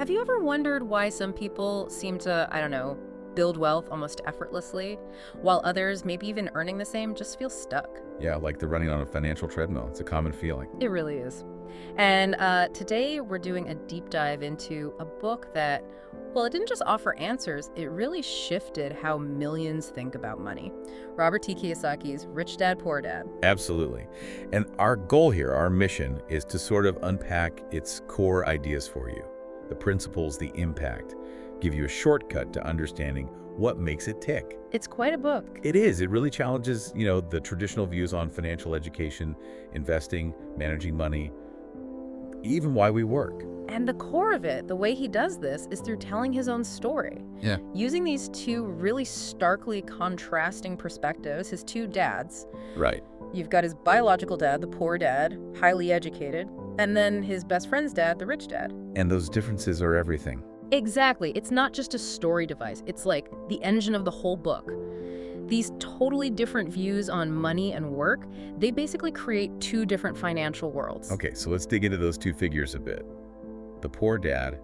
Have you ever wondered why some people seem to, I don't know, build wealth almost effortlessly, while others, maybe even earning the same, just feel stuck? Yeah, like they're running on a financial treadmill. It's a common feeling. It really is. And today we're doing a deep dive into a book that, well, it didn't just offer answers, it really shifted how millions think about money. Robert T. Kiyosaki's Rich Dad, Poor Dad. Absolutely. And our goal here, our mission, is to sort of unpack its core ideas for you. The principles, the impact, give you a shortcut to understanding what makes it tick. It's quite a book. It is. It really challenges, the traditional views on financial education, investing, managing money, even why we work. And the core of it, the way he does this, is through telling his own story. Yeah. Using these two really starkly contrasting perspectives, his two dads. Right. You've got his biological dad, the poor dad, highly educated, and then his best friend's dad, the rich dad. And those differences are everything. Exactly. It's not just a story device. It's like the engine of the whole book. These totally different views on money and work, they basically create two different financial worlds. Okay, so let's dig into those two figures a bit. The poor dad,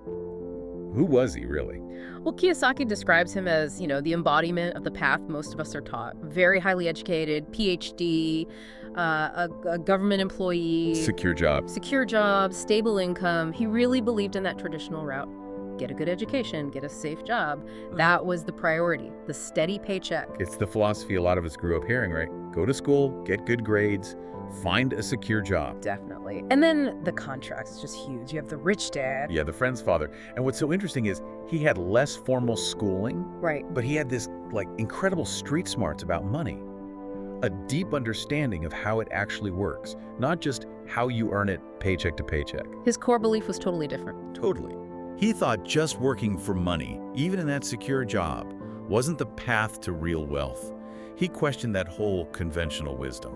who was he really? Well, Kiyosaki describes him as, the embodiment of the path most of us are taught. Very highly educated, PhD, a government employee. Secure job. Secure job, stable income. He really believed in that traditional route. Get a good education, get a safe job. That was the priority, the steady paycheck. It's the philosophy a lot of us grew up hearing, right? Go to school, get good grades, find a secure job. Definitely. And then the contrast is just huge. You have the rich dad. Yeah, the friend's father. And what's so interesting is he had less formal schooling, Right. but he had this incredible street smarts about money. A deep understanding of how it actually works, not just how you earn it paycheck to paycheck. His core belief was totally different. Totally. He thought just working for money, even in that secure job, wasn't the path to real wealth. He questioned that whole conventional wisdom.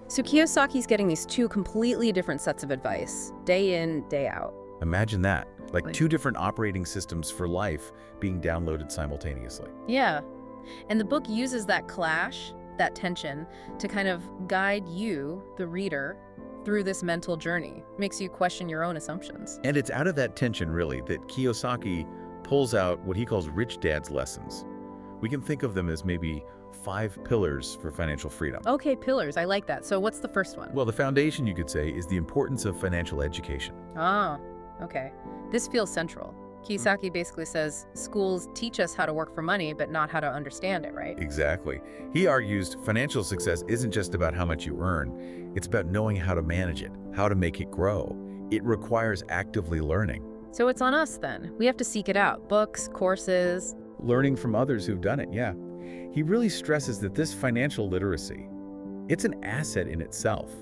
So Kiyosaki's getting these two completely different sets of advice, day in, day out. Imagine that, like Right. two different operating systems for life being downloaded simultaneously. Yeah. And the book uses that clash, that tension, to kind of guide you, the reader, through this mental journey. Makes you question your own assumptions. And it's out of that tension, really, that Kiyosaki pulls out what he calls rich dad's lessons. We can think of them as maybe 5 pillars for financial freedom. Okay, pillars. I like that. So what's the first one? Well, the foundation, you could say, is the importance of financial education. Ah, okay. This feels central. Kiyosaki basically says schools teach us how to work for money, but not how to understand it, right? Exactly. He argues financial success isn't just about how much you earn. It's about knowing how to manage it, how to make it grow. It requires actively learning. So it's on us then. We have to seek it out. Books, courses. Learning from others who've done it, yeah. He really stresses that this financial literacy, it's an asset in itself.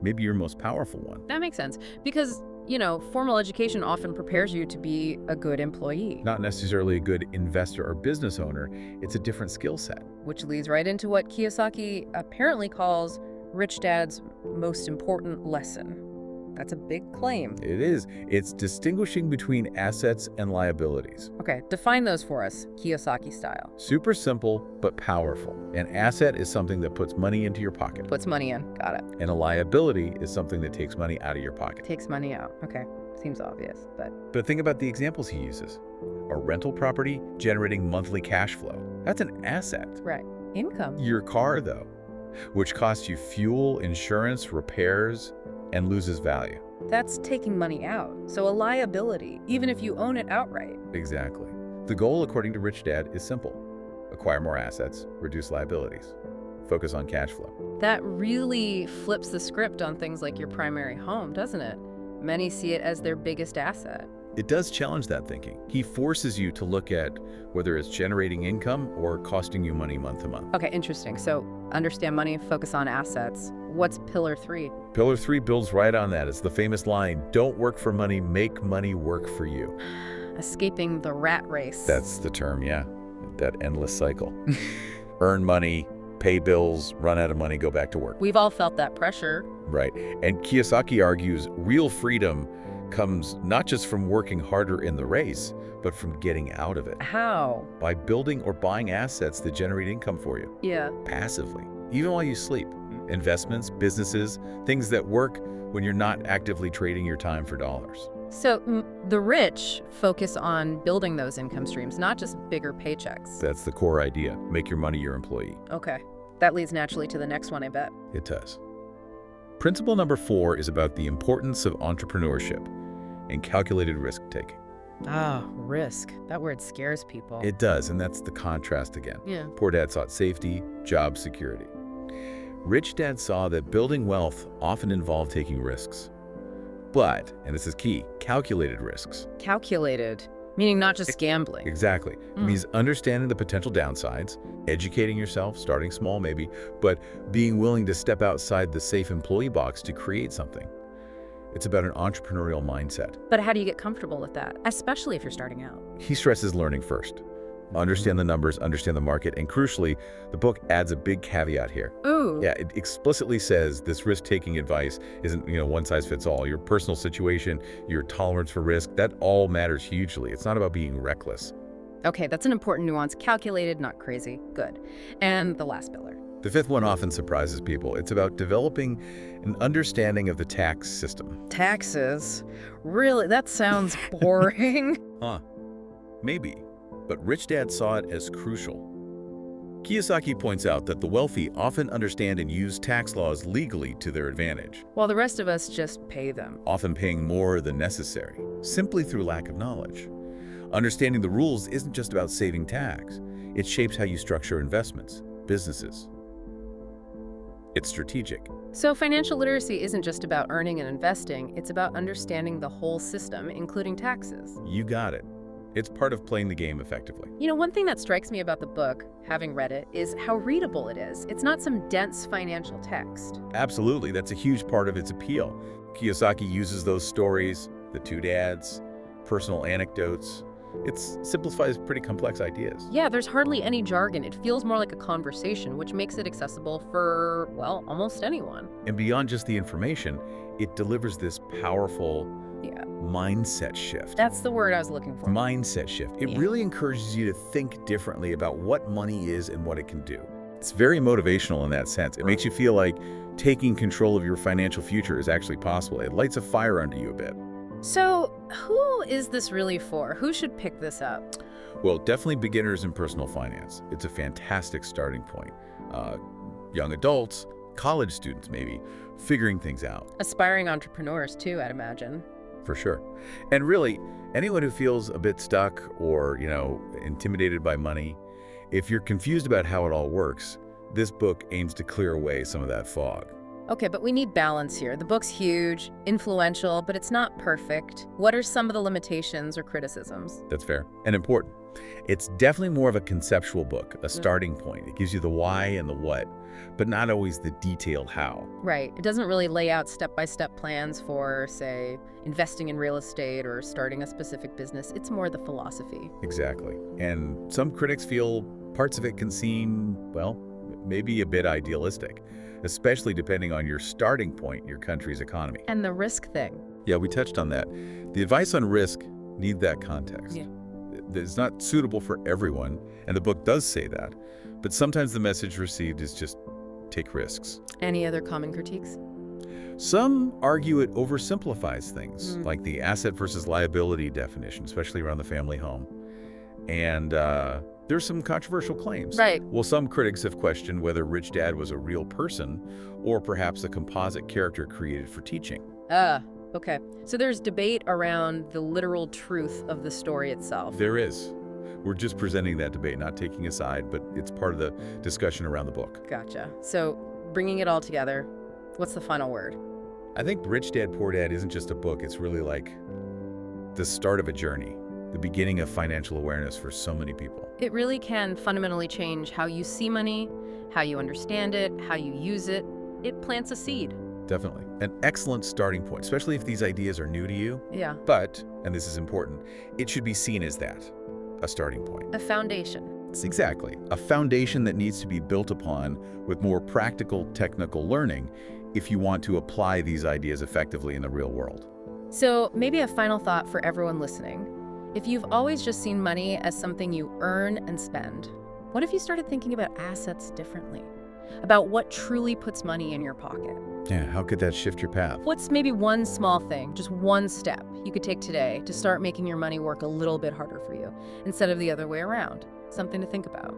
Maybe your most powerful one. That makes sense. Because, formal education often prepares you to be a good employee. Not necessarily a good investor or business owner. It's a different skill set. Which leads right into what Kiyosaki apparently calls Rich Dad's most important lesson. That's a big claim. It is. It's distinguishing between assets and liabilities. Okay, define those for us, Kiyosaki style. Super simple, but powerful. An asset is something that puts money into your pocket. Puts money in. Got it. And a liability is something that takes money out of your pocket. Takes money out. Okay, seems obvious, but... But think about the examples he uses. A rental property generating monthly cash flow. That's an asset. Right. Income. Your car, though, which costs you fuel, insurance, repairs, and loses value. That's taking money out. So a liability, even if you own it outright. Exactly. The goal, according to Rich Dad, is simple. Acquire more assets, reduce liabilities, focus on cash flow. That really flips the script on things like your primary home, doesn't it? Many see it as their biggest asset. It does challenge that thinking. He forces you to look at whether it's generating income or costing you money month to month. Okay, interesting. So understand money, focus on assets. What's pillar 3? Pillar 3 builds right on that. It's the famous line, don't work for money, make money work for you. Escaping the rat race. That's the term, yeah. That endless cycle. Earn money, pay bills, run out of money, go back to work. We've all felt that pressure. Right. And Kiyosaki argues real freedom comes not just from working harder in the race, but from getting out of it. How? By building or buying assets that generate income for you. Yeah. Passively, even while you sleep. Investments, businesses, things that work when you're not actively trading your time for dollars. So the rich focus on building those income streams, not just bigger paychecks. That's the core idea. Make your money your employee. Okay. That leads naturally to the next one, I bet. It does. Principle number 4 is about the importance of entrepreneurship and calculated risk-taking. Ah, risk. That word scares people. It does, and that's the contrast again. Yeah. Poor dad sought safety, job security. Rich dad saw that building wealth often involved taking risks. But, and this is key, calculated risks. Calculated, meaning not just gambling. Exactly. It means understanding the potential downsides, educating yourself, starting small maybe, but being willing to step outside the safe employee box to create something. It's about an entrepreneurial mindset. But how do you get comfortable with that, especially if you're starting out? He stresses learning first. Understand the numbers, understand the market, and crucially, the book adds a big caveat here. Ooh. Yeah, it explicitly says this risk-taking advice isn't, one size fits all. Your personal situation, your tolerance for risk, that all matters hugely. It's not about being reckless. Okay, that's an important nuance. Calculated, not crazy. Good. And the last pillar. The fifth one often surprises people. It's about developing an understanding of the tax system. Taxes? Really? That sounds boring. Maybe, but Rich Dad saw it as crucial. Kiyosaki points out that the wealthy often understand and use tax laws legally to their advantage, While the rest of us just pay them. often paying more than necessary, simply through lack of knowledge. Understanding the rules isn't just about saving tax. It shapes how you structure investments, businesses. It's strategic. So financial literacy isn't just about earning and investing, it's about understanding the whole system, including taxes. You got it. It's part of playing the game effectively. One thing that strikes me about the book, having read it, is how readable it is. It's not some dense financial text. Absolutely, that's a huge part of its appeal. Kiyosaki uses those stories, the two dads, personal anecdotes. It simplifies pretty complex ideas. Yeah, there's hardly any jargon. It feels more like a conversation, which makes it accessible for, well, almost anyone. And beyond just the information, it delivers this powerful mindset shift. That's the word I was looking for. Mindset shift. It really encourages you to think differently about what money is and what it can do. It's very motivational in that sense. It makes you feel like taking control of your financial future is actually possible. It lights a fire under you a bit. So, who is this really for? Who should pick this up? Well, definitely beginners in personal finance. It's a fantastic starting point. Young adults, college students maybe, figuring things out. Aspiring entrepreneurs, too, I'd imagine. For sure. And really, anyone who feels a bit stuck or, intimidated by money, if you're confused about how it all works, this book aims to clear away some of that fog. Okay, but we need balance here. The book's huge, influential, but it's not perfect. What are some of the limitations or criticisms? That's fair and important. It's definitely more of a conceptual book, a starting point. It gives you the why and the what, but not always the detailed how. Right. It doesn't really lay out step-by-step plans for, say, investing in real estate or starting a specific business. It's more the philosophy. Exactly. And some critics feel parts of it can seem, well, maybe a bit idealistic, especially depending on your starting point, your country's economy. And the risk thing. Yeah, we touched on that. The advice on risk needs that context. Yeah. It's not suitable for everyone, and the book does say that. But sometimes the message received is just take risks. Any other common critiques? Some argue it oversimplifies things, like the asset versus liability definition, especially around the family home. And there's some controversial claims. Right. Well, some critics have questioned whether Rich Dad was a real person or perhaps a composite character created for teaching. Okay. So there's debate around the literal truth of the story itself. There is. We're just presenting that debate, not taking a side, but it's part of the discussion around the book. Gotcha. So bringing it all together, what's the final word? I think Rich Dad, Poor Dad isn't just a book. It's really like the start of a journey, the beginning of financial awareness for so many people. It really can fundamentally change how you see money, how you understand it, how you use it. It plants a seed. Definitely. An excellent starting point, especially if these ideas are new to you. Yeah. But, and this is important, it should be seen as that, a starting point. A foundation. It's exactly. A foundation that needs to be built upon with more practical, technical learning if you want to apply these ideas effectively in the real world. So maybe a final thought for everyone listening. If you've always just seen money as something you earn and spend, what if you started thinking about assets differently? about what truly puts money in your pocket. Yeah, how could that shift your path? What's maybe one small thing, just one step you could take today to start making your money work a little bit harder for you instead of the other way around? Something to think about.